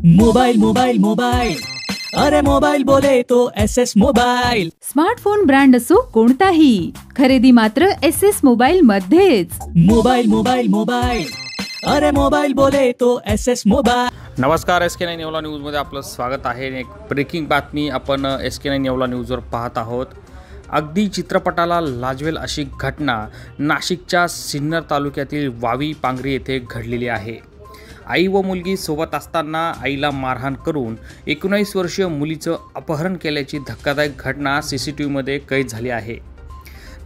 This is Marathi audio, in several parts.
मोबाइल मोबाइल मोबाइल, अरे मोबाइल बोले तो SS मोबाइल। स्मार्टफोन ब्रँड असो कोणताही, खरेदी मात्र SS मोबाइल मध्येच। मोबाइल मोबाइल मोबाइल, अरे मोबाइल बोले तो SS मोबाइल। नमस्कार, SK9 येवला न्यूजमध्ये आपलं स्वागत आहे। एक ब्रेकिंग बातमी आपण SK9 येवला न्यूजवर पाहत आहोत। अगदी चित्रपटाला लाजवेल अशी घटना नाशिकच्या सिन्नर तालुक्यातील वावी पांगरी येथे घडलेली आहे। आई व मुलगी सोबत असताना आईला मारहाण करून 19 वर्षीय मुलीचं अपहरण केल्याची धक्कादायक घटना CCTVमध्ये कैद झाली आहे।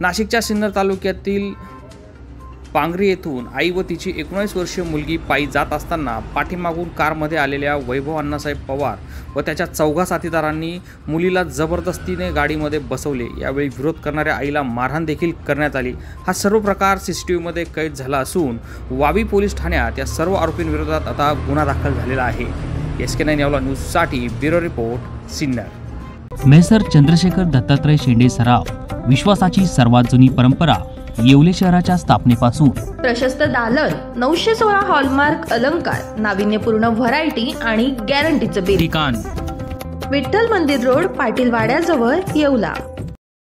नाशिकच्या सिन्नर तालुक्यातील पांगरी येथून आई व तिची 19 वर्षीय मुलगी पायी जात असताना पाठीमागून कारमध्ये आलेल्या वैभव अण्णासाहेब पवार व त्याच्या 4 साथीदारांनी मुलीला जबरदस्तीने गाडीमध्ये बसवले। यावेळी विरोध करणाऱ्या आईला मारहाण देखील करण्यात आली। हा सर्व प्रकार CCTVमध्ये कैद झाला असून वावी पोलीस ठाण्यात या सर्व आरोपींविरोधात आता गुन्हा दाखल झालेला आहे। SK9 येवला न्यूजसाठी bureau report Sinnar. Messrs Chandrashekhar Dattatray Shende Saraf, विश्वासाची सर्वात जुनी परंपरा येवले शहराच्या स्थापनेपासून प्रशस्त दालन, 916 हॉलमार्क अलंकार, नाविन्यपूर्ण व्हरायटी आणि गॅरंटीचं बिल। ठिकाण विठ्ठल मंदिर रोड, पाटील वाड्याजवळ, येवला।